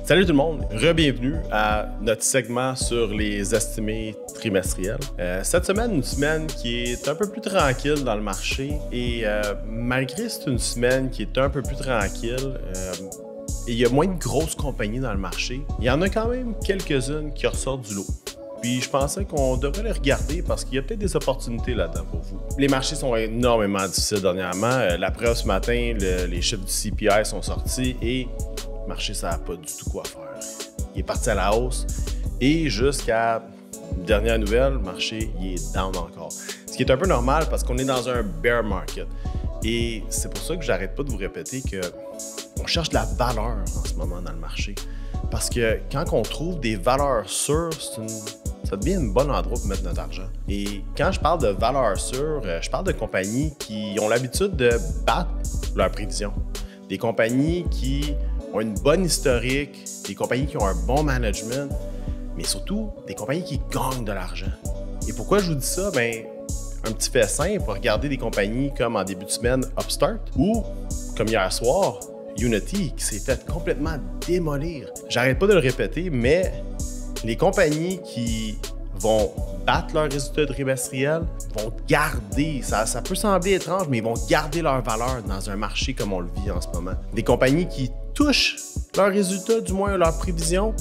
Salut tout le monde, re-bienvenue à notre segment sur les estimés trimestriels. Cette semaine, une semaine qui est un peu plus tranquille dans le marché et malgré que c'est une semaine qui est un peu plus tranquille, et il y a moins de grosses compagnies dans le marché, il y en a quand même quelques-unes qui ressortent du lot. Puis je pensais qu'on devrait les regarder parce qu'il y a peut-être des opportunités là-dedans pour vous. Les marchés sont énormément difficiles dernièrement. La preuve ce matin, les chiffres du CPI sont sortis et le marché, ça n'a pas du tout quoi faire. Il est parti à la hausse et jusqu'à dernière nouvelle, le marché il est down encore. Ce qui est un peu normal parce qu'on est dans un bear market. Et c'est pour ça que j'arrête pas de vous répéter qu'on cherche de la valeur en ce moment dans le marché. Parce que quand on trouve des valeurs sûres, ça devient un bon endroit pour mettre notre argent. Et quand je parle de valeurs sûres, je parle de compagnies qui ont l'habitude de battre leurs prévisions. Des compagnies qui ont une bonne historique, des compagnies qui ont un bon management, mais surtout des compagnies qui gagnent de l'argent. Et pourquoi je vous dis ça? Bien, un petit fait simple, regardez des compagnies comme en début de semaine Upstart ou comme hier soir, Unity qui s'est fait complètement démolir. J'arrête pas de le répéter, mais les compagnies qui vont battre leurs résultats trimestriels vont garder, ça peut sembler étrange, mais ils vont garder leur valeur dans un marché comme on le vit en ce moment. Des compagnies qui touchent leurs résultats, du moins leurs prévisions,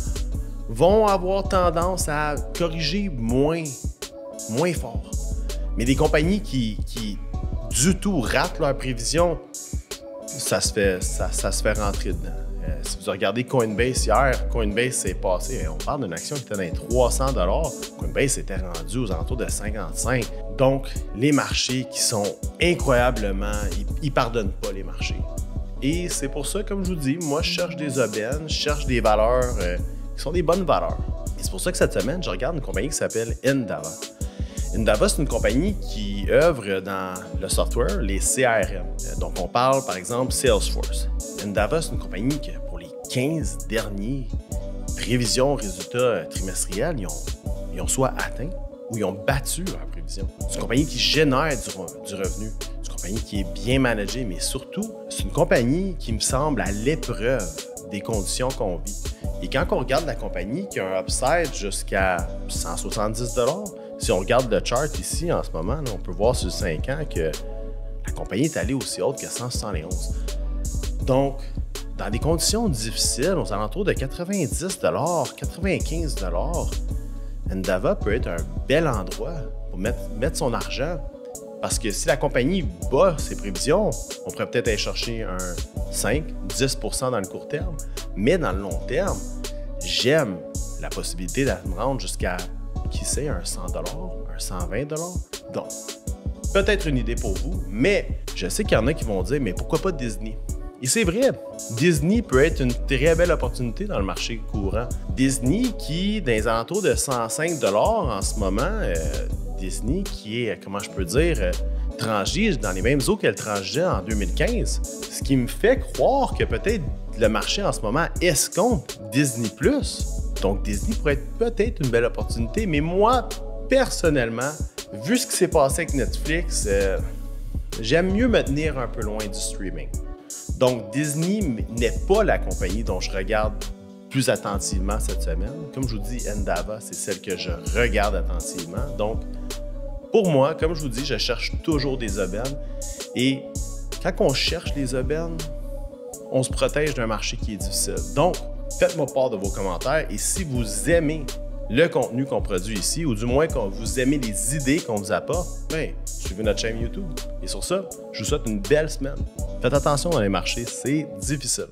vont avoir tendance à corriger moins fort. Mais des compagnies qui du tout ratent leurs prévisions, ça se fait rentrer dedans. Si vous regardez Coinbase hier, Coinbase s'est passé, on parle d'une action qui était dans les 300 $, Coinbase était rendu aux alentours de 55. Donc, les marchés qui sont incroyablement, ils pardonnent pas les marchés. Et c'est pour ça, comme je vous dis, moi je cherche des aubaines, je cherche des valeurs qui sont des bonnes valeurs. Et c'est pour ça que cette semaine, je regarde une compagnie qui s'appelle Endava. Endava, c'est une compagnie qui œuvre dans le software, les CRM. Donc, on parle, par exemple, Salesforce. Endava, c'est une compagnie qui, pour les 15 derniers prévisions, résultats trimestriels, ils ont soit atteint ou ils ont battu leurs prévisions. C'est une compagnie qui génère du revenu. C'est une compagnie qui est bien managée, mais surtout, c'est une compagnie qui me semble à l'épreuve des conditions qu'on vit. Et quand on regarde la compagnie qui a un upside jusqu'à 170 $, si on regarde le chart ici en ce moment, là, on peut voir sur 5 ans que la compagnie est allée aussi haute que 171. Donc, dans des conditions difficiles, aux alentours de 90 $, 95 $, Endava peut être un bel endroit pour mettre son argent. Parce que si la compagnie bat ses prévisions, on pourrait peut-être aller chercher un 5-10 % dans le court terme. Mais dans le long terme, j'aime la possibilité de me rendre jusqu'à, qui sait, un 100 $, un 120 $. Donc, peut-être une idée pour vous, mais je sais qu'il y en a qui vont dire, mais pourquoi pas Disney? Et c'est vrai, Disney peut être une très belle opportunité dans le marché courant. Disney qui, dans les alentours de 105 $ en ce moment, Disney qui est, comment je peux dire, transige dans les mêmes eaux qu'elle transigeait en 2015. Ce qui me fait croire que peut-être le marché en ce moment escompte Disney+. Donc Disney pourrait être peut-être une belle opportunité, mais moi, personnellement, vu ce qui s'est passé avec Netflix, j'aime mieux me tenir un peu loin du streaming. Donc Disney n'est pas la compagnie dont je regarde plus attentivement cette semaine. Comme je vous dis, Endava, c'est celle que je regarde attentivement. Donc, pour moi, comme je vous dis, je cherche toujours des aubaines. Et quand on cherche les aubaines, on se protège d'un marché qui est difficile. Donc, faites-moi part de vos commentaires. Et si vous aimez le contenu qu'on produit ici, ou du moins quand vous aimez les idées qu'on vous apporte, bien, suivez notre chaîne YouTube. Et sur ça, je vous souhaite une belle semaine. Faites attention dans les marchés, c'est difficile.